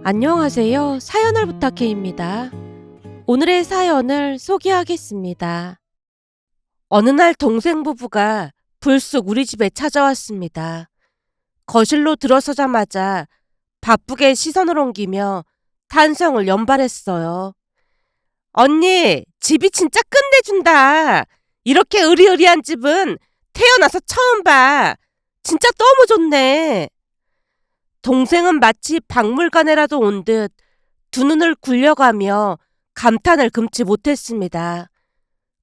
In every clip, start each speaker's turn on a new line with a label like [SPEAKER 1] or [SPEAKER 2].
[SPEAKER 1] 안녕하세요. 사연을 부탁해입니다. 오늘의 사연을 소개하겠습니다. 어느 날 동생 부부가 불쑥 우리 집에 찾아왔습니다. 거실로 들어서자마자 바쁘게 시선을 옮기며 탄성을 연발했어요. 언니, 집이 진짜 끝내준다. 이렇게 으리으리한 집은 태어나서 처음 봐. 진짜 너무 좋네. 동생은 마치 박물관에라도 온 듯 두 눈을 굴려가며 감탄을 금치 못했습니다.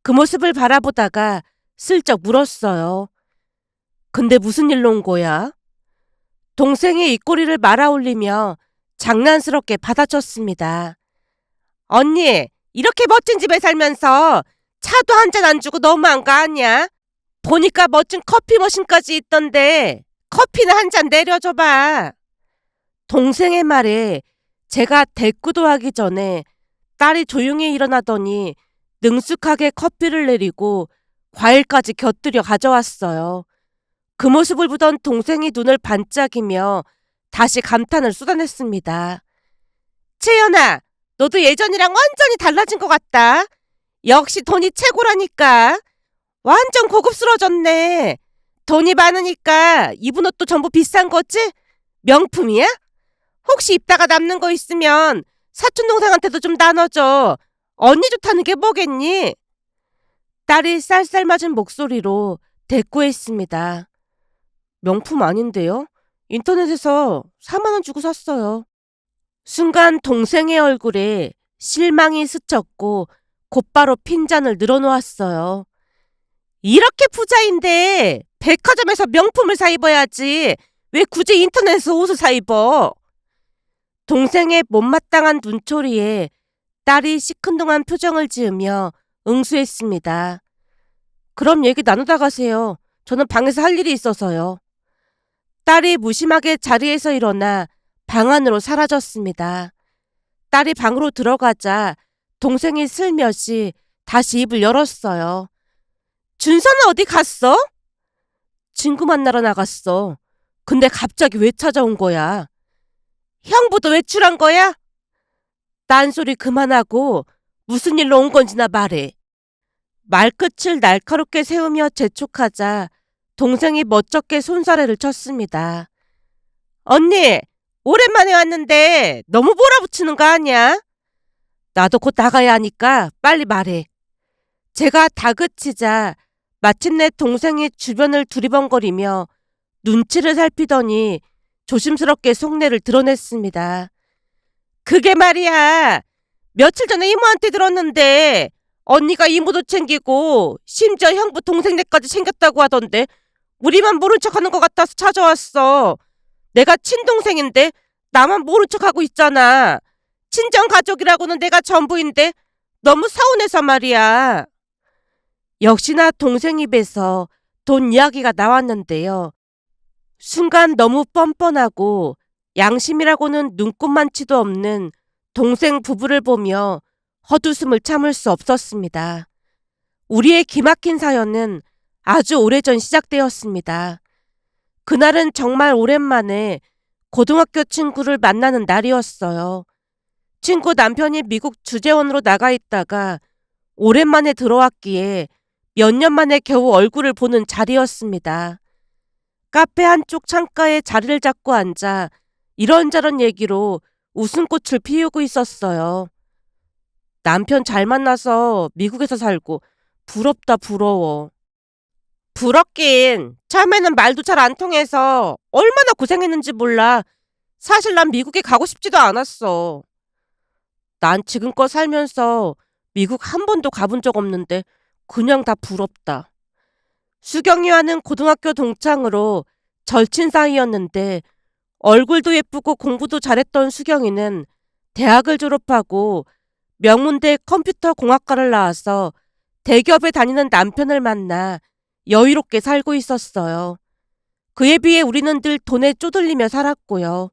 [SPEAKER 1] 그 모습을 바라보다가 슬쩍 물었어요. 근데 무슨 일로 온 거야? 동생이 입꼬리를 말아올리며 장난스럽게 받아쳤습니다. 언니, 이렇게 멋진 집에 살면서 차도 한 잔 안 주고 너무한 거 아니야? 보니까 멋진 커피 머신까지 있던데 커피나 한 잔 내려줘봐. 동생의 말에 제가 대꾸도 하기 전에 딸이 조용히 일어나더니 능숙하게 커피를 내리고 과일까지 곁들여 가져왔어요. 그 모습을 보던 동생이 눈을 반짝이며 다시 감탄을 쏟아냈습니다. 채연아, 너도 예전이랑 완전히 달라진 것 같다. 역시 돈이 최고라니까. 완전 고급스러워졌네. 돈이 많으니까 입은 옷도 전부 비싼 거지? 명품이야? 혹시 입다가 남는 거 있으면 사촌동생한테도 좀 나눠줘. 언니 좋다는 게 뭐겠니? 딸이 쌀쌀맞은 목소리로 대꾸했습니다. 명품 아닌데요? 인터넷에서 4만 원 주고 샀어요. 순간 동생의 얼굴에 실망이 스쳤고 곧바로 핀잔을 늘어놓았어요. 이렇게 부자인데 백화점에서 명품을 사 입어야지. 왜 굳이 인터넷에서 옷을 사 입어? 동생의 못마땅한 눈초리에 딸이 시큰둥한 표정을 지으며 응수했습니다. 그럼 얘기 나누다 가세요. 저는 방에서 할 일이 있어서요. 딸이 무심하게 자리에서 일어나 방 안으로 사라졌습니다. 딸이 방으로 들어가자 동생이 슬며시 다시 입을 열었어요. 준서는 어디 갔어? 친구 만나러 나갔어. 근데 갑자기 왜 찾아온 거야? 형부도 외출한 거야? 딴소리 그만하고 무슨 일로 온 건지나 말해. 말끝을 날카롭게 세우며 재촉하자 동생이 멋쩍게 손사래를 쳤습니다. 언니, 오랜만에 왔는데 너무 몰아붙이는 거 아니야? 나도 곧 나가야 하니까 빨리 말해. 제가 다그치자 마침내 동생이 주변을 두리번거리며 눈치를 살피더니 조심스럽게 속내를 드러냈습니다. 그게 말이야. 며칠 전에 이모한테 들었는데 언니가 이모도 챙기고 심지어 형부 동생네까지 챙겼다고 하던데 우리만 모른 척하는 것 같아서 찾아왔어. 내가 친동생인데 나만 모른 척하고 있잖아. 친정가족이라고는 내가 전부인데 너무 서운해서 말이야. 역시나 동생 입에서 돈 이야기가 나왔는데요. 순간 너무 뻔뻔하고 양심이라고는 눈꼽만치도 없는 동생 부부를 보며 헛웃음을 참을 수 없었습니다. 우리의 기막힌 사연은 아주 오래전 시작되었습니다. 그날은 정말 오랜만에 고등학교 친구를 만나는 날이었어요. 친구 남편이 미국 주재원으로 나가 있다가 오랜만에 들어왔기에 몇 년 만에 겨우 얼굴을 보는 자리였습니다. 카페 한쪽 창가에 자리를 잡고 앉아 이런저런 얘기로 웃음꽃을 피우고 있었어요. 남편 잘 만나서 미국에서 살고 부럽다 부러워. 부럽긴. 처음에는 말도 잘 안 통해서 얼마나 고생했는지 몰라. 사실 난 미국에 가고 싶지도 않았어. 난 지금껏 살면서 미국 한 번도 가본 적 없는데 그냥 다 부럽다. 수경이와는 고등학교 동창으로 절친 사이였는데 얼굴도 예쁘고 공부도 잘했던 수경이는 대학을 졸업하고 명문대 컴퓨터공학과를 나와서 대기업에 다니는 남편을 만나 여유롭게 살고 있었어요. 그에 비해 우리는 늘 돈에 쪼들리며 살았고요.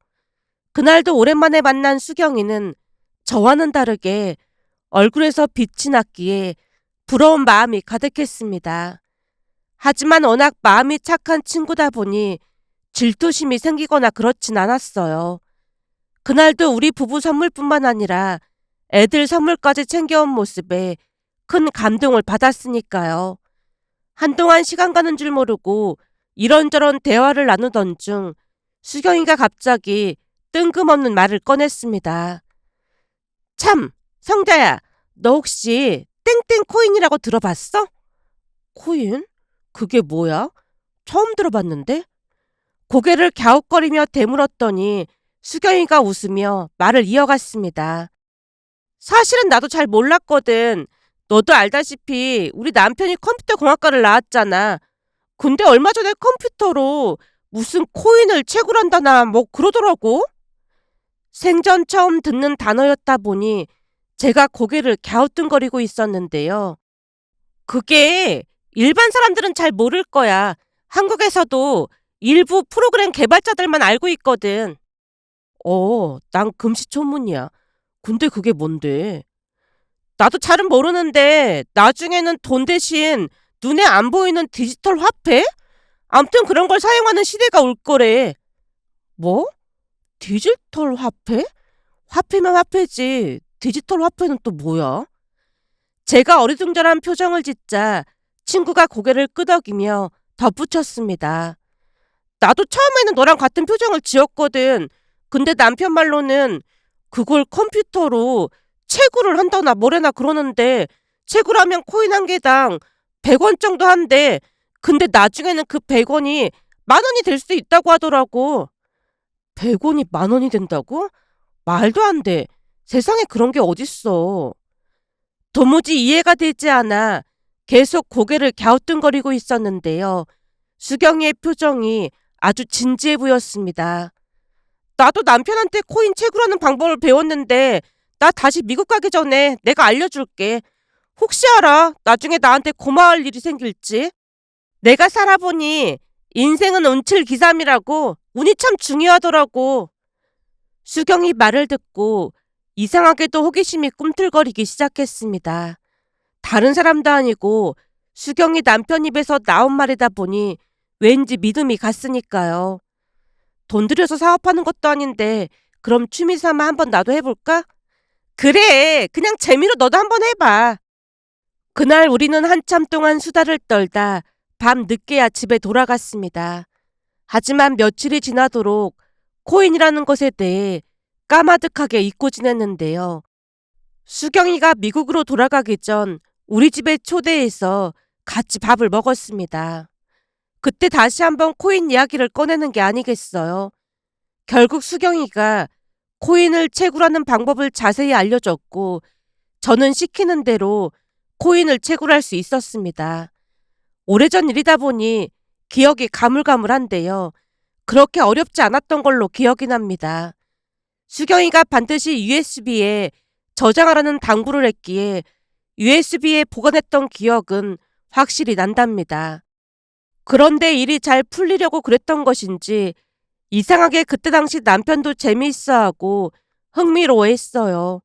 [SPEAKER 1] 그날도 오랜만에 만난 수경이는 저와는 다르게 얼굴에서 빛이 났기에 부러운 마음이 가득했습니다. 하지만 워낙 마음이 착한 친구다 보니 질투심이 생기거나 그렇진 않았어요. 그날도 우리 부부 선물뿐만 아니라 애들 선물까지 챙겨온 모습에 큰 감동을 받았으니까요. 한동안 시간 가는 줄 모르고 이런저런 대화를 나누던 중 수경이가 갑자기 뜬금없는 말을 꺼냈습니다. 참, 성자야, 너 혹시 땡땡 코인이라고 들어봤어? 코인? 그게 뭐야? 처음 들어봤는데? 고개를 갸웃거리며 되물었더니 수경이가 웃으며 말을 이어갔습니다. 사실은 나도 잘 몰랐거든. 너도 알다시피 우리 남편이 컴퓨터 공학과를 나왔잖아. 근데 얼마 전에 컴퓨터로 무슨 코인을 채굴한다나 뭐 그러더라고. 생전 처음 듣는 단어였다 보니 제가 고개를 갸우뚱거리고 있었는데요. 그게 일반 사람들은 잘 모를 거야. 한국에서도 일부 프로그램 개발자들만 알고 있거든. 난 금시초문이야. 근데 그게 뭔데? 나도 잘은 모르는데 나중에는 돈 대신 눈에 안 보이는 디지털 화폐? 암튼 그런 걸 사용하는 시대가 올 거래. 뭐? 디지털 화폐? 화폐면 화폐지. 디지털 화폐는 또 뭐야? 제가 어리둥절한 표정을 짓자 친구가 고개를 끄덕이며 덧붙였습니다. 나도 처음에는 너랑 같은 표정을 지었거든. 근데 남편 말로는 그걸 컴퓨터로 채굴을 한다나 뭐래나 그러는데 채굴하면 코인 한 개당 100원 정도 한대. 근데 나중에는 그 100원이 만 원이 될 수도 있다고 하더라고. 100원이 만 원이 된다고? 말도 안 돼. 세상에 그런 게 어딨어. 도무지 이해가 되지 않아 계속 고개를 갸우뚱거리고 있었는데요. 수경이의 표정이 아주 진지해 보였습니다. 나도 남편한테 코인 채굴하는 방법을 배웠는데 나 다시 미국 가기 전에 내가 알려줄게. 혹시 알아? 나중에 나한테 고마울 일이 생길지. 내가 살아보니 인생은 운칠기삼이라고 운이 참 중요하더라고. 수경이 말을 듣고 이상하게도 호기심이 꿈틀거리기 시작했습니다. 다른 사람도 아니고 수경이 남편 입에서 나온 말이다 보니 왠지 믿음이 갔으니까요. 돈 들여서 사업하는 것도 아닌데 그럼 취미 삼아 한번 나도 해볼까? 그래, 그냥 재미로 너도 한번 해봐. 그날 우리는 한참 동안 수다를 떨다 밤 늦게야 집에 돌아갔습니다. 하지만 며칠이 지나도록 코인이라는 것에 대해 까마득하게 잊고 지냈는데요. 수경이가 미국으로 돌아가기 전 우리 집에 초대해서 같이 밥을 먹었습니다. 그때 다시 한번 코인 이야기를 꺼내는 게 아니겠어요. 결국 수경이가 코인을 채굴하는 방법을 자세히 알려줬고 저는 시키는 대로 코인을 채굴할 수 있었습니다. 오래전 일이다 보니 기억이 가물가물한데요. 그렇게 어렵지 않았던 걸로 기억이 납니다. 수경이가 반드시 USB에 저장하라는 당부를 했기에 USB에 보관했던 기억은 확실히 난답니다. 그런데 일이 잘 풀리려고 그랬던 것인지 이상하게 그때 당시 남편도 재미있어하고 흥미로워했어요.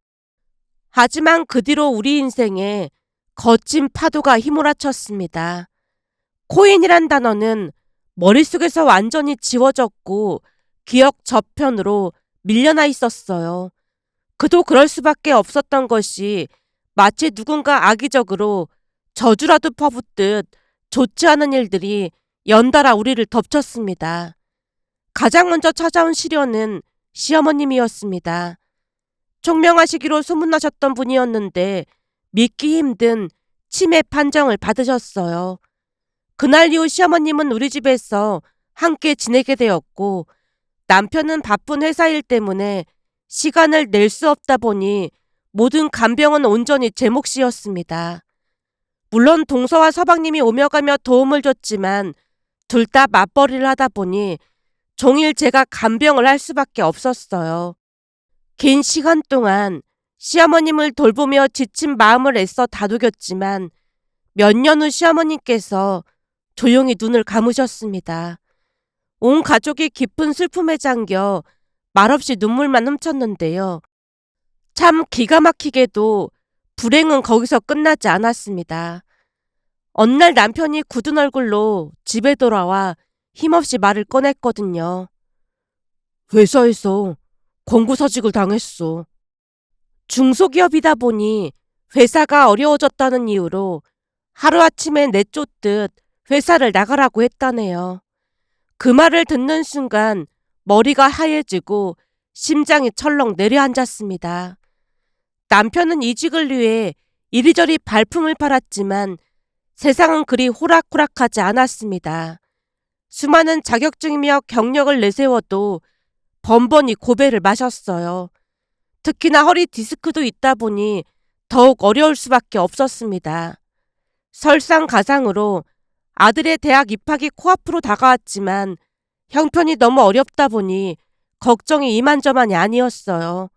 [SPEAKER 1] 하지만 그 뒤로 우리 인생에 거친 파도가 휘몰아쳤습니다. 코인이란 단어는 머릿속에서 완전히 지워졌고 기억 저편으로 밀려나 있었어요. 그도 그럴 수밖에 없었던 것이 마치 누군가 악의적으로 저주라도 퍼붓듯 좋지 않은 일들이 연달아 우리를 덮쳤습니다. 가장 먼저 찾아온 시련은 시어머님이었습니다. 총명하시기로 소문나셨던 분이었는데 믿기 힘든 치매 판정을 받으셨어요. 그날 이후 시어머님은 우리 집에서 함께 지내게 되었고 남편은 바쁜 회사 일 때문에 시간을 낼 수 없다 보니 모든 간병은 온전히 제 몫이었습니다. 물론 동서와 서방님이 오며 가며 도움을 줬지만 둘 다 맞벌이를 하다 보니 종일 제가 간병을 할 수밖에 없었어요. 긴 시간 동안 시어머님을 돌보며 지친 마음을 애써 다독였지만 몇 년 후 시어머님께서 조용히 눈을 감으셨습니다. 온 가족이 깊은 슬픔에 잠겨 말없이 눈물만 훔쳤는데요. 참 기가 막히게도 불행은 거기서 끝나지 않았습니다. 어느 날 남편이 굳은 얼굴로 집에 돌아와 힘없이 말을 꺼냈거든요. 회사에서 공구서직을 당했어. 중소기업이다 보니 회사가 어려워졌다는 이유로 하루아침에 내쫓듯 회사를 나가라고 했다네요. 그 말을 듣는 순간 머리가 하얘지고 심장이 철렁 내려앉았습니다. 남편은 이직을 위해 이리저리 발품을 팔았지만 세상은 그리 호락호락하지 않았습니다. 수많은 자격증이며 경력을 내세워도 번번이 고배를 마셨어요. 특히나 허리 디스크도 있다 보니 더욱 어려울 수밖에 없었습니다. 설상가상으로 아들의 대학 입학이 코앞으로 다가왔지만 형편이 너무 어렵다 보니 걱정이 이만저만이 아니었어요.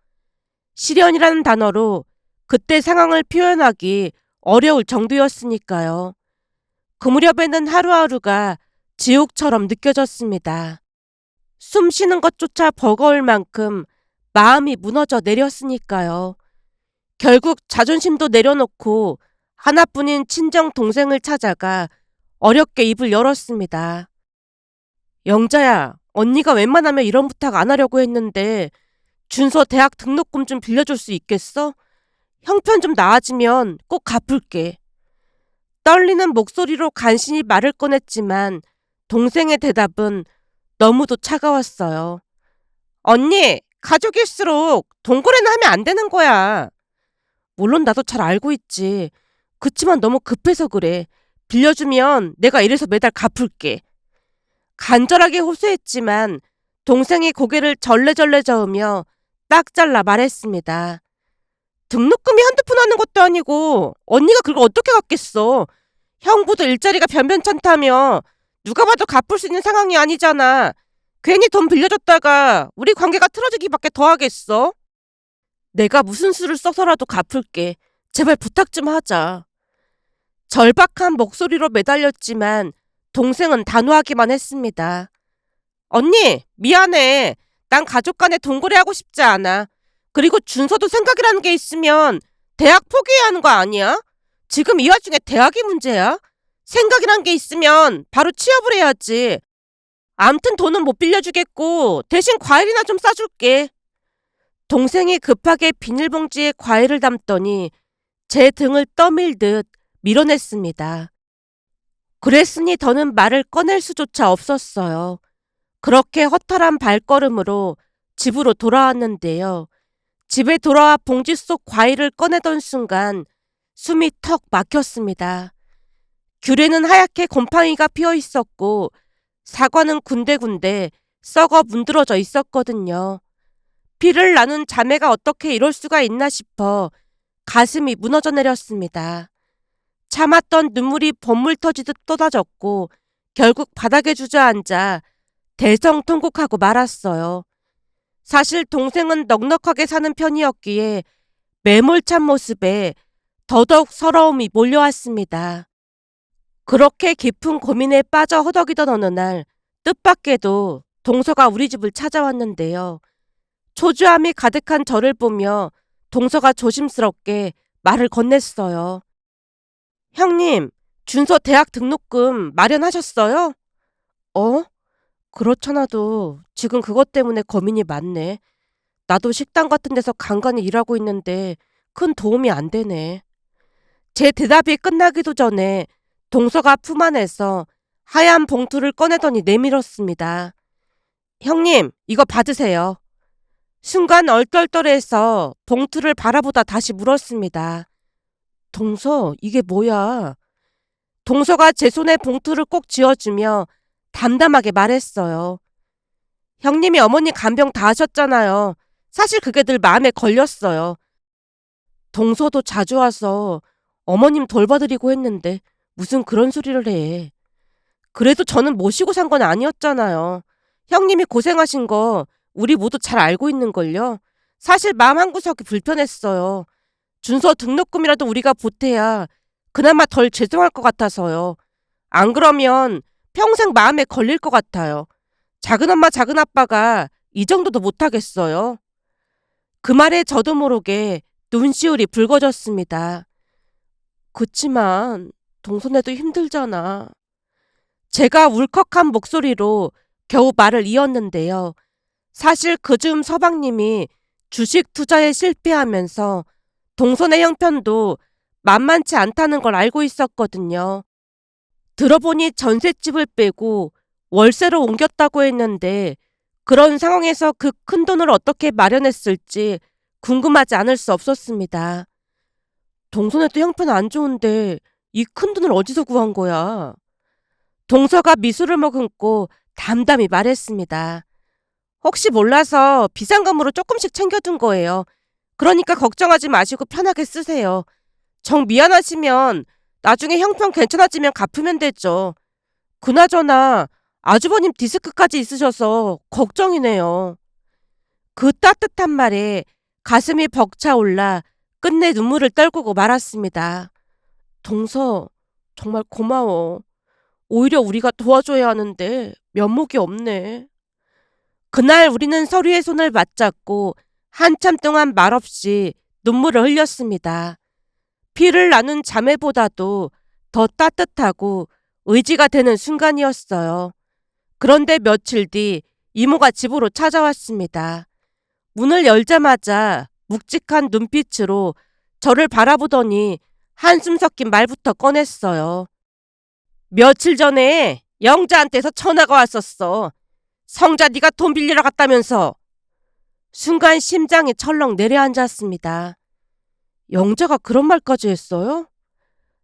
[SPEAKER 1] 시련이라는 단어로 그때 상황을 표현하기 어려울 정도였으니까요. 그 무렵에는 하루하루가 지옥처럼 느껴졌습니다. 숨 쉬는 것조차 버거울 만큼 마음이 무너져 내렸으니까요. 결국 자존심도 내려놓고 하나뿐인 친정 동생을 찾아가 어렵게 입을 열었습니다. 영자야, 언니가 웬만하면 이런 부탁 안 하려고 했는데 준서 대학 등록금 좀 빌려줄 수 있겠어? 형편 좀 나아지면 꼭 갚을게. 떨리는 목소리로 간신히 말을 꺼냈지만 동생의 대답은 너무도 차가웠어요. 언니, 가족일수록 동거래는 하면 안 되는 거야. 물론 나도 잘 알고 있지. 그치만 너무 급해서 그래. 빌려주면 내가 이래서 매달 갚을게. 간절하게 호소했지만 동생이 고개를 절레절레 저으며 딱 잘라 말했습니다. 등록금이 한두 푼 하는 것도 아니고 언니가 그걸 어떻게 갚겠어. 형부도 일자리가 변변찮다며 누가 봐도 갚을 수 있는 상황이 아니잖아. 괜히 돈 빌려줬다가 우리 관계가 틀어지기밖에 더 하겠어. 내가 무슨 수를 써서라도 갚을게. 제발 부탁 좀 하자. 절박한 목소리로 매달렸지만 동생은 단호하기만 했습니다. 언니, 미안해. 난 가족 간에 동거래하고 싶지 않아. 그리고 준서도 생각이라는 게 있으면 대학 포기해야 하는 거 아니야? 지금 이 와중에 대학이 문제야? 생각이란 게 있으면 바로 취업을 해야지. 암튼 돈은 못 빌려주겠고 대신 과일이나 좀 싸줄게. 동생이 급하게 비닐봉지에 과일을 담더니 제 등을 떠밀듯 밀어냈습니다. 그랬으니 더는 말을 꺼낼 수조차 없었어요. 그렇게 허탈한 발걸음으로 집으로 돌아왔는데요. 집에 돌아와 봉지 속 과일을 꺼내던 순간 숨이 턱 막혔습니다. 귤에는 하얗게 곰팡이가 피어 있었고 사과는 군데군데 썩어 문드러져 있었거든요. 피를 나눈 자매가 어떻게 이럴 수가 있나 싶어 가슴이 무너져 내렸습니다. 참았던 눈물이 번물 터지듯 쏟아졌고 결국 바닥에 주저앉아 대성통곡하고 말았어요. 사실 동생은 넉넉하게 사는 편이었기에 매몰찬 모습에 더더욱 서러움이 몰려왔습니다. 그렇게 깊은 고민에 빠져 허덕이던 어느 날 뜻밖에도 동서가 우리 집을 찾아왔는데요. 초조함이 가득한 저를 보며 동서가 조심스럽게 말을 건넸어요. 형님, 준서 대학 등록금 마련하셨어요? 어? 그렇잖아도 지금 그것 때문에 고민이 많네. 나도 식당 같은 데서 간간히 일하고 있는데 큰 도움이 안 되네. 제 대답이 끝나기도 전에 동서가 품 안에서 하얀 봉투를 꺼내더니 내밀었습니다. 형님, 이거 받으세요. 순간 얼떨떨해서 봉투를 바라보다 다시 물었습니다. 동서, 이게 뭐야? 동서가 제 손에 봉투를 꼭 쥐어주며 담담하게 말했어요. 형님이 어머니 간병 다 하셨잖아요. 사실 그게 늘 마음에 걸렸어요. 동서도 자주 와서 어머님 돌봐드리고 했는데 무슨 그런 소리를 해. 그래도 저는 모시고 산 건 아니었잖아요. 형님이 고생하신 거 우리 모두 잘 알고 있는걸요. 사실 마음 한구석이 불편했어요. 준서 등록금이라도 우리가 보태야 그나마 덜 죄송할 것 같아서요. 안 그러면 평생 마음에 걸릴 것 같아요. 작은엄마 작은아빠가 이 정도도 못하겠어요. 그 말에 저도 모르게 눈시울이 붉어졌습니다. 그치만 동선애도 힘들잖아. 제가 울컥한 목소리로 겨우 말을 이었는데요. 사실 그즈음 서방님이 주식 투자에 실패하면서 동선의 형편도 만만치 않다는 걸 알고 있었거든요. 들어보니 전셋집을 빼고 월세로 옮겼다고 했는데 그런 상황에서 그 큰 돈을 어떻게 마련했을지 궁금하지 않을 수 없었습니다. 동선에도 형편 안 좋은데 이 큰 돈을 어디서 구한 거야? 동서가 미소를 머금고 담담히 말했습니다. 혹시 몰라서 비상금으로 조금씩 챙겨둔 거예요. 그러니까 걱정하지 마시고 편하게 쓰세요. 정 미안하시면 나중에 형편 괜찮아지면 갚으면 되죠. 그나저나 아주버님 디스크까지 있으셔서 걱정이네요. 그 따뜻한 말에 가슴이 벅차올라 끝내 눈물을 떨구고 말았습니다. 동서, 정말 고마워. 오히려 우리가 도와줘야 하는데 면목이 없네. 그날 우리는 서로의 손을 맞잡고 한참 동안 말없이 눈물을 흘렸습니다. 피를 나눈 자매보다도 더 따뜻하고 의지가 되는 순간이었어요. 그런데 며칠 뒤 이모가 집으로 찾아왔습니다. 문을 열자마자 묵직한 눈빛으로 저를 바라보더니 한숨 섞인 말부터 꺼냈어요. 며칠 전에 영자한테서 전화가 왔었어. 성자 네가 돈 빌리러 갔다면서. 순간 심장이 철렁 내려앉았습니다. 영자가 그런 말까지 했어요?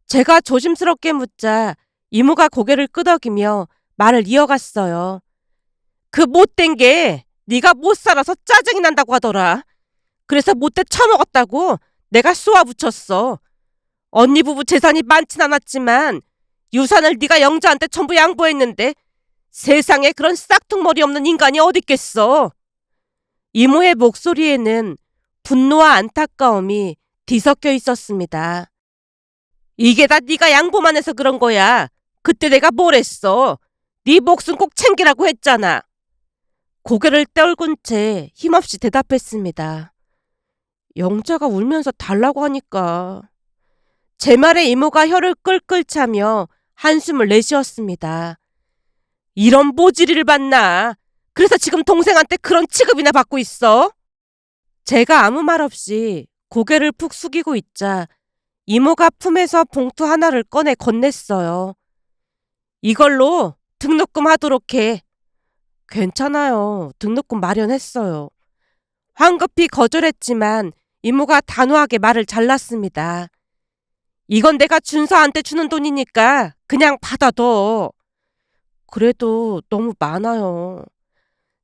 [SPEAKER 1] 제가 조심스럽게 묻자 이모가 고개를 끄덕이며 말을 이어갔어요. 그 못된 게 네가 못 살아서 짜증이 난다고 하더라. 그래서 못돼 처먹었다고 내가 쏘아붙였어. 언니 부부 재산이 많진 않았지만 유산을 네가 영자한테 전부 양보했는데 세상에 그런 싹퉁머리 없는 인간이 어딨겠어. 이모의 목소리에는 분노와 안타까움이 뒤섞여 있었습니다. 이게 다 네가 양보만 해서 그런 거야. 그때 내가 뭘 했어. 네 목숨 꼭 챙기라고 했잖아. 고개를 떨군 채 힘없이 대답했습니다. 영자가 울면서 달라고 하니까. 제 말에 이모가 혀를 끌끌 차며 한숨을 내쉬었습니다. 이런 모지리를 봤나. 그래서 지금 동생한테 그런 취급이나 받고 있어? 제가 아무 말 없이 고개를 푹 숙이고 있자 이모가 품에서 봉투 하나를 꺼내 건넸어요. 이걸로 등록금 하도록 해. 괜찮아요. 등록금 마련했어요. 황급히 거절했지만 이모가 단호하게 말을 잘랐습니다. 이건 내가 준서한테 주는 돈이니까 그냥 받아둬. 그래도 너무 많아요.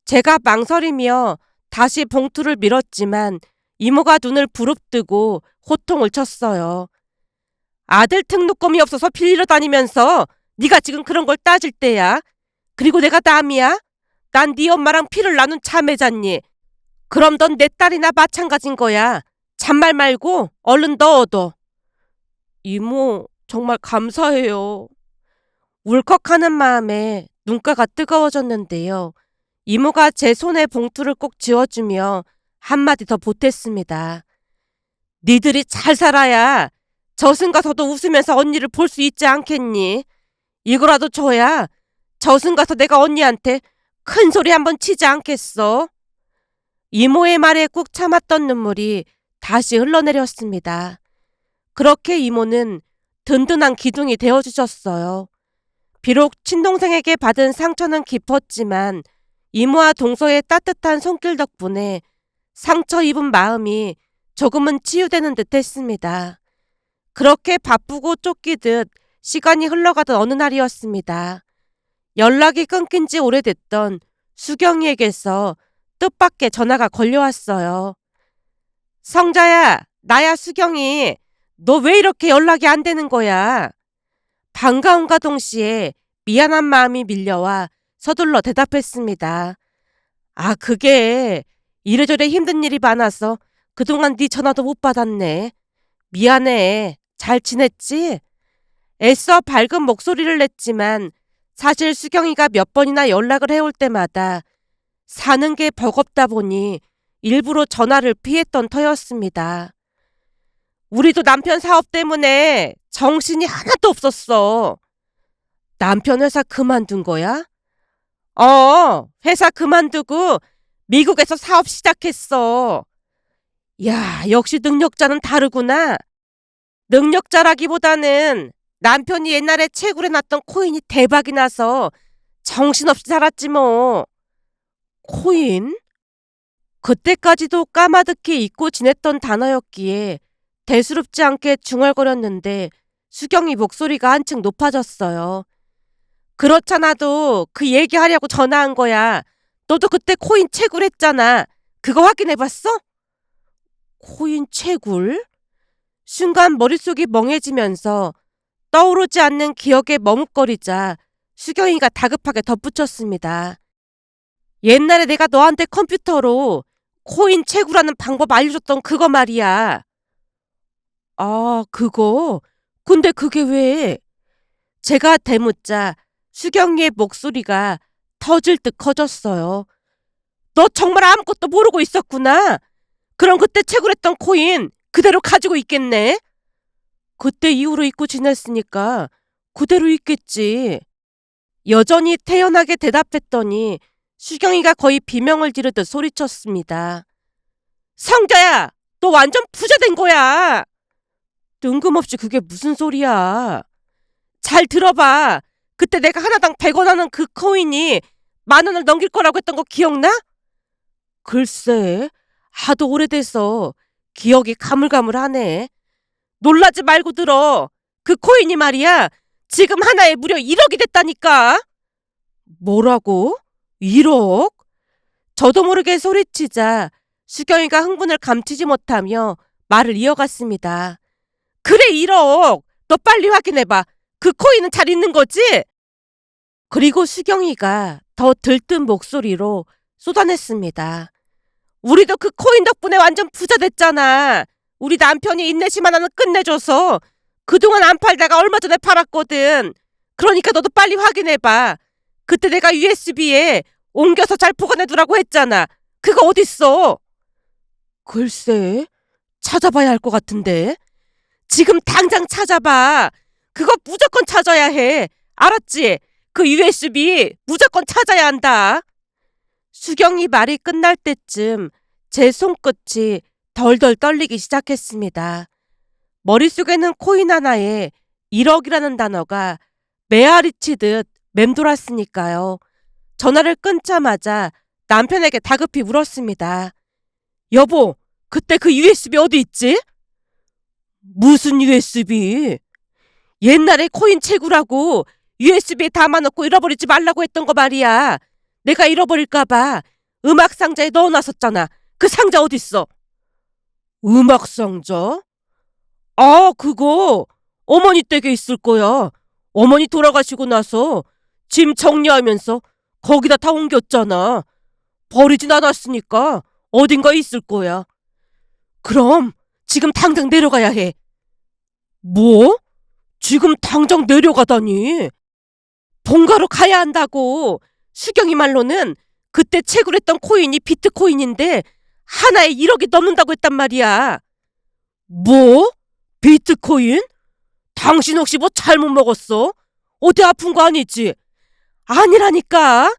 [SPEAKER 1] 제가 망설이며 다시 봉투를 밀었지만 이모가 눈을 부릅뜨고 호통을 쳤어요. 아들 등록금이 없어서 빌리러 다니면서 네가 지금 그런 걸 따질 때야. 그리고 내가 남이야? 난 네 엄마랑 피를 나눈 자매잖니. 그럼 넌 내 딸이나 마찬가지인 거야. 잔말 말고 얼른 넣어둬. 이모, 정말 감사해요. 울컥하는 마음에 눈가가 뜨거워졌는데요. 이모가 제 손에 봉투를 꼭 쥐어주며 한마디 더 보탰습니다. 니들이 잘 살아야 저승 가서도 웃으면서 언니를 볼 수 있지 않겠니? 이거라도 줘야 저승 가서 내가 언니한테 큰 소리 한번 치지 않겠어? 이모의 말에 꾹 참았던 눈물이 다시 흘러내렸습니다. 그렇게 이모는 든든한 기둥이 되어주셨어요. 비록 친동생에게 받은 상처는 깊었지만 이모와 동서의 따뜻한 손길 덕분에 상처 입은 마음이 조금은 치유되는 듯 했습니다. 그렇게 바쁘고 쫓기듯 시간이 흘러가던 어느 날이었습니다. 연락이 끊긴 지 오래됐던 수경이에게서 뜻밖의 전화가 걸려왔어요. 성자야, 나야 수경이. 너 왜 이렇게 연락이 안 되는 거야? 반가움과 동시에 미안한 마음이 밀려와 서둘러 대답했습니다. 아, 그게 이래저래 힘든 일이 많아서 그동안 네 전화도 못 받았네. 미안해. 잘 지냈지? 애써 밝은 목소리를 냈지만 사실 수경이가 몇 번이나 연락을 해올 때마다 사는 게 버겁다 보니 일부러 전화를 피했던 터였습니다. 우리도 남편 사업 때문에 정신이 하나도 없었어. 남편 회사 그만둔 거야? 회사 그만두고 미국에서 사업 시작했어. 야, 역시 능력자는 다르구나. 능력자라기보다는 남편이 옛날에 채굴해 놨던 코인이 대박이 나서 정신없이 살았지 뭐. 코인? 그때까지도 까마득히 잊고 지냈던 단어였기에 대수롭지 않게 중얼거렸는데 수경이 목소리가 한층 높아졌어요. 그렇잖아도 그 얘기하려고 전화한 거야. 너도 그때 코인 채굴했잖아. 그거 확인해봤어? 코인 채굴? 순간 머릿속이 멍해지면서 떠오르지 않는 기억에 머뭇거리자 수경이가 다급하게 덧붙였습니다. 옛날에 내가 너한테 컴퓨터로 코인 채굴하는 방법 알려줬던 그거 말이야. 아, 그거? 근데 그게 왜? 제가 대묻자 수경이의 목소리가 터질 듯 커졌어요. 너 정말 아무것도 모르고 있었구나. 그럼 그때 채굴했던 코인 그대로 가지고 있겠네? 그때 이후로 잊고 지냈으니까 그대로 있겠지. 여전히 태연하게 대답했더니 수경이가 거의 비명을 지르듯 소리쳤습니다. 성자야! 너 완전 부자 된 거야! 뜬금없이 그게 무슨 소리야. 잘 들어봐. 그때 내가 하나당 100원 하는 그 코인이 10,000원을 넘길 거라고 했던 거 기억나? 글쎄, 하도 오래돼서 기억이 가물가물하네. 놀라지 말고 들어. 그 코인이 말이야. 지금 하나에 무려 1억이 됐다니까. 뭐라고? 1억? 저도 모르게 소리치자 수경이가 흥분을 감추지 못하며 말을 이어갔습니다. 그래 1억! 너 빨리 확인해봐. 그 코인은 잘 있는 거지? 그리고 수경이가 더 들뜬 목소리로 쏟아냈습니다. 우리도 그 코인 덕분에 완전 부자 됐잖아. 우리 남편이 인내심 하나는 끝내줘서 그동안 안 팔다가 얼마 전에 팔았거든. 그러니까 너도 빨리 확인해봐. 그때 내가 USB에 옮겨서 잘 보관해두라고 했잖아. 그거 어딨어? 글쎄, 찾아봐야 할 것 같은데. 지금 당장 찾아봐. 그거 무조건 찾아야 해. 알았지? 그 USB 무조건 찾아야 한다. 수경이 말이 끝날 때쯤 제 손끝이 덜덜 떨리기 시작했습니다. 머릿속에는 코인 하나에 1억이라는 단어가 메아리 치듯 맴돌았으니까요. 전화를 끊자마자 남편에게 다급히 물었습니다. 여보, 그때 그 USB 어디 있지? 무슨 USB? 옛날에 코인 채굴하고 USB에 담아놓고 잃어버리지 말라고 했던 거 말이야. 내가 잃어버릴까봐 음악 상자에 넣어놨었잖아. 그 상자 어딨어? 음악 상자? 아, 그거 어머니 댁에 있을 거야. 어머니 돌아가시고 나서 짐 정리하면서 거기다 다 옮겼잖아. 버리진 않았으니까 어딘가에 있을 거야. 그럼 지금 당장 내려가야 해. 뭐? 지금 당장 내려가다니? 본가로 가야 한다고. 수경이 말로는 그때 채굴했던 코인이 비트코인인데 하나에 1억이 넘는다고 했단 말이야. 뭐? 비트코인? 당신 혹시 뭐 잘못 먹었어? 어디 아픈 거 아니지? 아니라니까.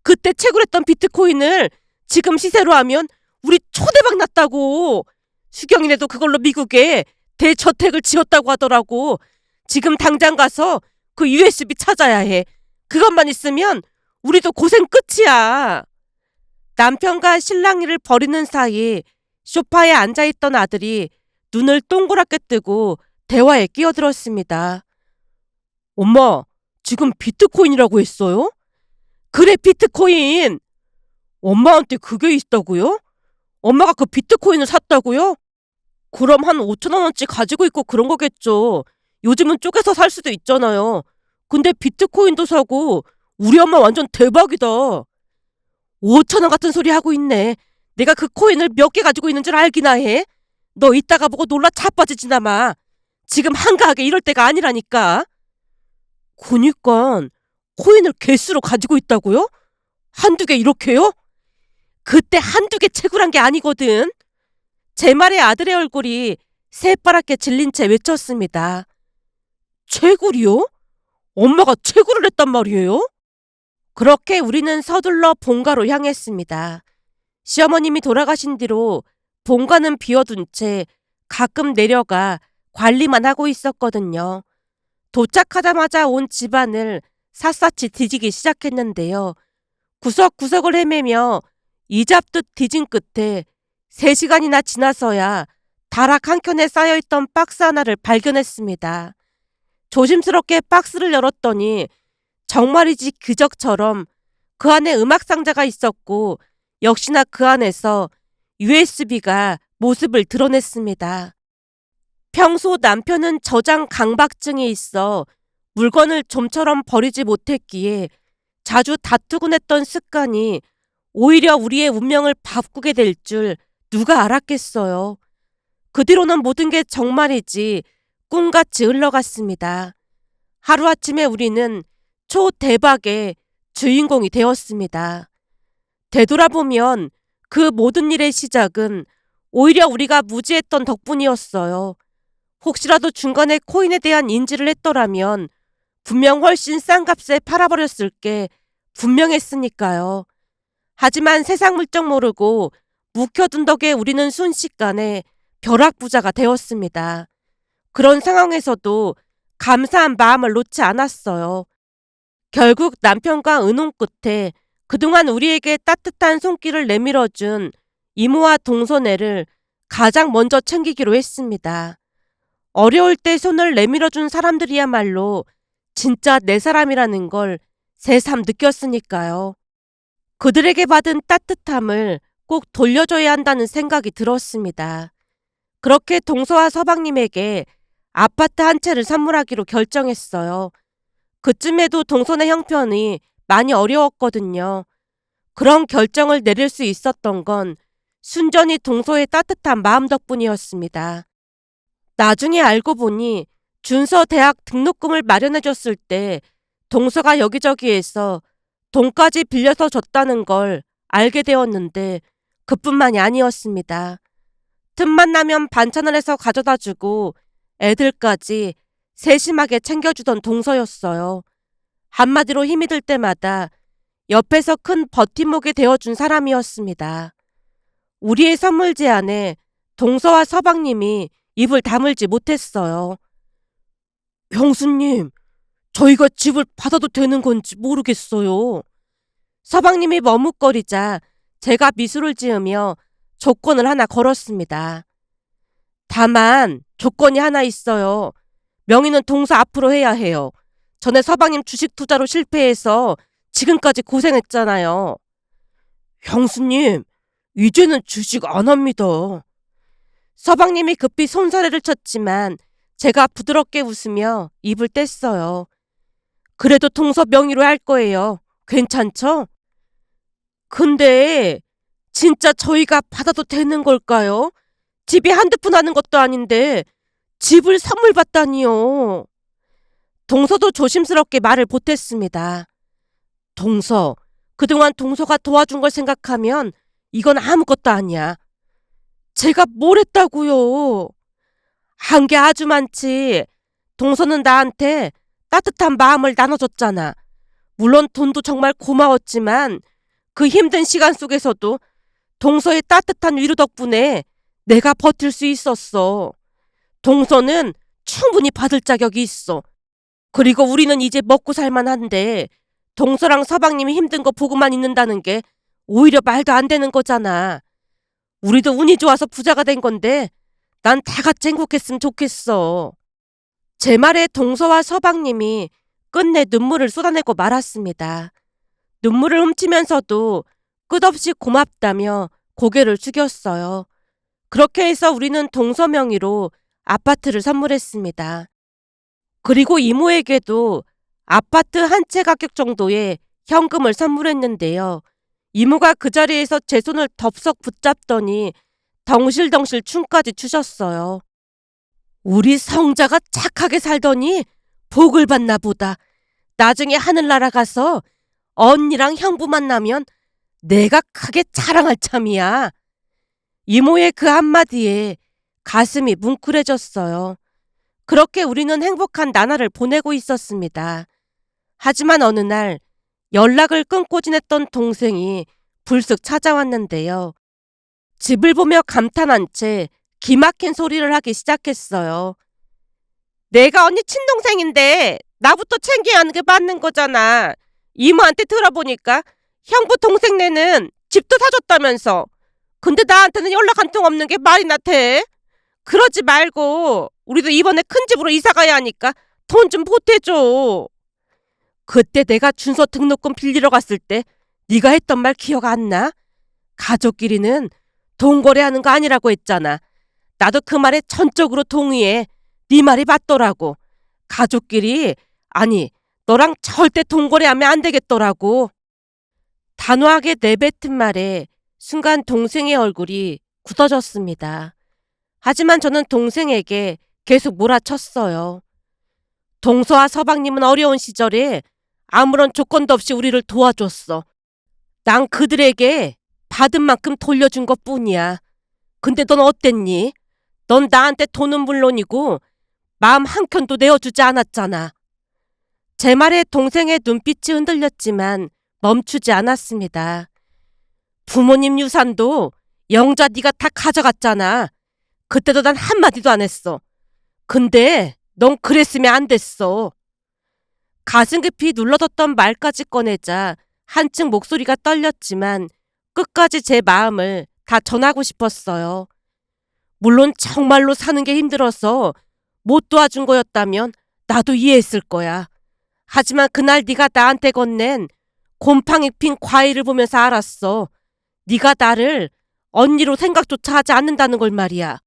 [SPEAKER 1] 그때 채굴했던 비트코인을 지금 시세로 하면 우리 초대박 났다고. 수경이네도 그걸로 미국에 대저택을 지었다고 하더라고. 지금 당장 가서 그 USB 찾아야 해. 그것만 있으면 우리도 고생 끝이야. 남편과 실랑이를 벌이는 사이 소파에 앉아있던 아들이 눈을 동그랗게 뜨고 대화에 끼어들었습니다. 엄마, 지금 비트코인이라고 했어요? 그래, 비트코인. 엄마한테 그게 있다고요? 엄마가 그 비트코인을 샀다고요? 그럼 한 5천원 원치 가지고 있고 그런 거겠죠. 요즘은 쪼개서 살 수도 있잖아요. 근데 비트코인도 사고 우리 엄마 완전 대박이다. 5천원 같은 소리 하고 있네. 내가 그 코인을 몇 개 가지고 있는 줄 알기나 해? 너 이따가 보고 놀라 자빠지지나 마. 지금 한가하게 이럴 때가 아니라니까. 그니깐 코인을 개수로 가지고 있다고요? 한두 개 이렇게요? 그때 한두 개 채굴한 게 아니거든. 제 말에 아들의 얼굴이 새파랗게 질린 채 외쳤습니다. 채굴이요? 엄마가 채굴을 했단 말이에요? 그렇게 우리는 서둘러 본가로 향했습니다. 시어머님이 돌아가신 뒤로 본가는 비워둔 채 가끔 내려가 관리만 하고 있었거든요. 도착하자마자 온 집안을 샅샅이 뒤지기 시작했는데요. 구석구석을 헤매며 이잡듯 뒤진 끝에 3시간이나 지나서야 다락 한 켠에 쌓여있던 박스 하나를 발견했습니다. 조심스럽게 박스를 열었더니 정말이지 기적처럼 그 안에 음악 상자가 있었고 역시나 그 안에서 USB가 모습을 드러냈습니다. 평소 남편은 저장 강박증이 있어 물건을 좀처럼 버리지 못했기에 자주 다투곤 했던 습관이 오히려 우리의 운명을 바꾸게 될 줄 누가 알았겠어요. 그 뒤로는 모든 게 정말이지 꿈같이 흘러갔습니다. 하루아침에 우리는 초대박의 주인공이 되었습니다. 되돌아보면 그 모든 일의 시작은 오히려 우리가 무지했던 덕분이었어요. 혹시라도 중간에 코인에 대한 인지를 했더라면 분명 훨씬 싼 값에 팔아버렸을 게 분명했으니까요. 하지만 세상 물정 모르고 묵혀둔 덕에 우리는 순식간에 벼락부자가 되었습니다. 그런 상황에서도 감사한 마음을 놓지 않았어요. 결국 남편과 의논 끝에 그동안 우리에게 따뜻한 손길을 내밀어준 이모와 동서네를 가장 먼저 챙기기로 했습니다. 어려울 때 손을 내밀어준 사람들이야말로 진짜 내 사람이라는 걸 새삼 느꼈으니까요. 그들에게 받은 따뜻함을 꼭 돌려줘야 한다는 생각이 들었습니다. 그렇게 동서와 서방님에게 아파트 한 채를 선물하기로 결정했어요. 그쯤에도 동서네 형편이 많이 어려웠거든요. 그런 결정을 내릴 수 있었던 건 순전히 동서의 따뜻한 마음 덕분이었습니다. 나중에 알고 보니 준서 대학 등록금을 마련해줬을 때 동서가 여기저기에서 돈까지 빌려서 줬다는 걸 알게 되었는데 그뿐만이 아니었습니다. 틈만 나면 반찬을 해서 가져다 주고 애들까지 세심하게 챙겨주던 동서였어요. 한마디로 힘이 들 때마다 옆에서 큰 버팀목이 되어준 사람이었습니다. 우리의 선물 제안에 동서와 서방님이 입을 다물지 못했어요. 형수님, 저희가 집을 받아도 되는 건지 모르겠어요. 서방님이 머뭇거리자 제가 미소를 지으며 조건을 하나 걸었습니다. 다만 조건이 하나 있어요. 명의는 동서 앞으로 해야 해요. 전에 서방님 주식 투자로 실패해서 지금까지 고생했잖아요. 형수님, 이제는 주식 안 합니다. 서방님이 급히 손사래를 쳤지만 제가 부드럽게 웃으며 입을 뗐어요. 그래도 동서 명의로 할 거예요. 괜찮죠? 근데 진짜 저희가 받아도 되는 걸까요? 집이 한두 푼 하는 것도 아닌데 집을 선물 받다니요. 동서도 조심스럽게 말을 보탰습니다. 동서, 그동안 동서가 도와준 걸 생각하면 이건 아무것도 아니야. 제가 뭘 했다고요? 한 게 아주 많지. 동서는 나한테 따뜻한 마음을 나눠줬잖아. 물론 돈도 정말 고마웠지만 그 힘든 시간 속에서도 동서의 따뜻한 위로 덕분에 내가 버틸 수 있었어. 동서는 충분히 받을 자격이 있어. 그리고 우리는 이제 먹고 살만한데 동서랑 서방님이 힘든 거 보고만 있는다는 게 오히려 말도 안 되는 거잖아. 우리도 운이 좋아서 부자가 된 건데 난 다 같이 행복했으면 좋겠어. 제 말에 동서와 서방님이 끝내 눈물을 쏟아내고 말았습니다. 눈물을 훔치면서도 끝없이 고맙다며 고개를 숙였어요. 그렇게 해서 우리는 동서 명의로 아파트를 선물했습니다. 그리고 이모에게도 아파트 한 채 가격 정도의 현금을 선물했는데요. 이모가 그 자리에서 제 손을 덥석 붙잡더니 덩실덩실 춤까지 추셨어요. 우리 성자가 착하게 살더니 복을 받나 보다. 나중에 하늘나라 가서 언니랑 형부 만나면 내가 크게 자랑할 참이야. 이모의 그 한마디에 가슴이 뭉클해졌어요. 그렇게 우리는 행복한 나날을 보내고 있었습니다. 하지만 어느 날 연락을 끊고 지냈던 동생이 불쑥 찾아왔는데요. 집을 보며 감탄한 채 기막힌 소리를 하기 시작했어요. 내가 언니 친동생인데 나부터 챙겨야 하는 게 맞는 거잖아. 이모한테 들어보니까 형부 동생네는 집도 사줬다면서. 근데 나한테는 연락 한 통 없는 게 말이나 돼? 그러지 말고 우리도 이번에 큰 집으로 이사 가야 하니까 돈 좀 보태줘. 그때 내가 준서 등록금 빌리러 갔을 때 네가 했던 말 기억 안 나? 가족끼리는 돈 거래하는 거 아니라고 했잖아. 나도 그 말에 전적으로 동의해. 네 말이 맞더라고. 가족끼리, 아니 너랑 절대 돈 거래하면 안 되겠더라고. 단호하게 내뱉은 말에 순간 동생의 얼굴이 굳어졌습니다. 하지만 저는 동생에게 계속 몰아쳤어요. 동서와 서방님은 어려운 시절에 아무런 조건도 없이 우리를 도와줬어. 난 그들에게 받은 만큼 돌려준 것뿐이야. 근데 넌 어땠니? 넌 나한테 돈은 물론이고 마음 한켠도 내어주지 않았잖아. 제 말에 동생의 눈빛이 흔들렸지만 멈추지 않았습니다. 부모님 유산도 영자 네가 다 가져갔잖아. 그때도 난 한마디도 안 했어. 근데 넌 그랬으면 안 됐어. 가슴 깊이 눌러뒀던 말까지 꺼내자 한층 목소리가 떨렸지만 끝까지 제 마음을 다 전하고 싶었어요. 물론 정말로 사는 게 힘들어서 못 도와준 거였다면 나도 이해했을 거야. 하지만 그날 네가 나한테 건넨 곰팡이 핀 과일을 보면서 알았어. 네가 나를 언니로 생각조차 하지 않는다는 걸 말이야.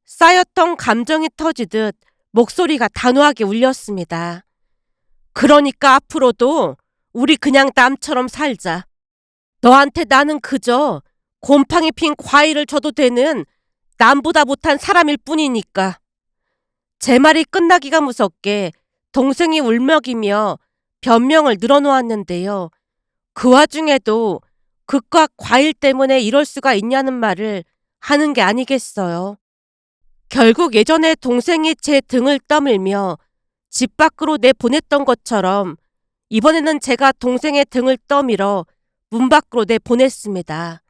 [SPEAKER 1] 쌓였던 감정이 터지듯 목소리가 단호하게 울렸습니다. 그러니까 앞으로도 우리 그냥 남처럼 살자. 너한테 나는 그저 곰팡이 핀 과일을 줘도 되는 남보다 못한 사람일 뿐이니까. 제 말이 끝나기가 무섭게 동생이 울먹이며 변명을 늘어놓았는데요. 그 와중에도 그깟 과일 때문에 이럴 수가 있냐는 말을 하는 게 아니겠어요. 결국 예전에 동생이 제 등을 떠밀며 집 밖으로 내보냈던 것처럼 이번에는 제가 동생의 등을 떠밀어 문 밖으로 내보냈습니다.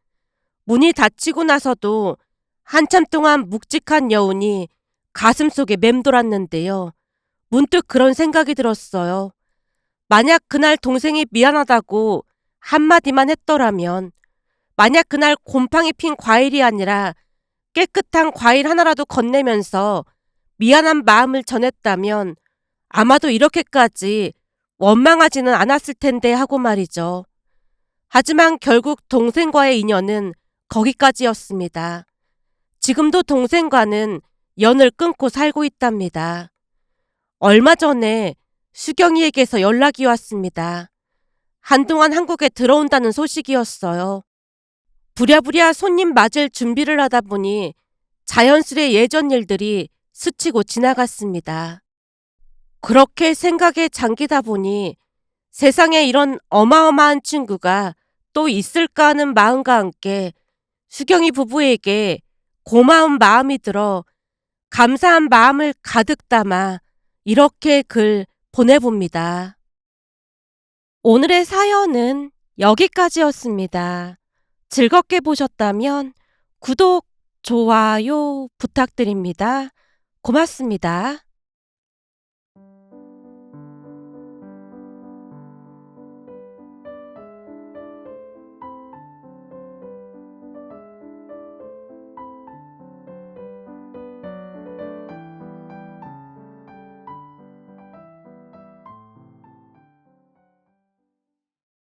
[SPEAKER 1] 문이 닫히고 나서도 한참 동안 묵직한 여운이 가슴속에 맴돌았는데요. 문득 그런 생각이 들었어요. 만약 그날 동생이 미안하다고 한마디만 했더라면, 만약 그날 곰팡이 핀 과일이 아니라 깨끗한 과일 하나라도 건네면서 미안한 마음을 전했다면 아마도 이렇게까지 원망하지는 않았을 텐데 하고 말이죠. 하지만 결국 동생과의 인연은 거기까지였습니다. 지금도 동생과는 연을 끊고 살고 있답니다. 얼마 전에 수경이에게서 연락이 왔습니다. 한동안 한국에 들어온다는 소식이었어요. 부랴부랴 손님 맞을 준비를 하다 보니 자연스레 예전 일들이 스치고 지나갔습니다. 그렇게 생각에 잠기다 보니 세상에 이런 어마어마한 친구가 또 있을까 하는 마음과 함께 수경이 부부에게 고마운 마음이 들어 감사한 마음을 가득 담아 이렇게 글 보내봅니다. 오늘의 사연은 여기까지였습니다. 즐겁게 보셨다면 구독, 좋아요 부탁드립니다. 고맙습니다.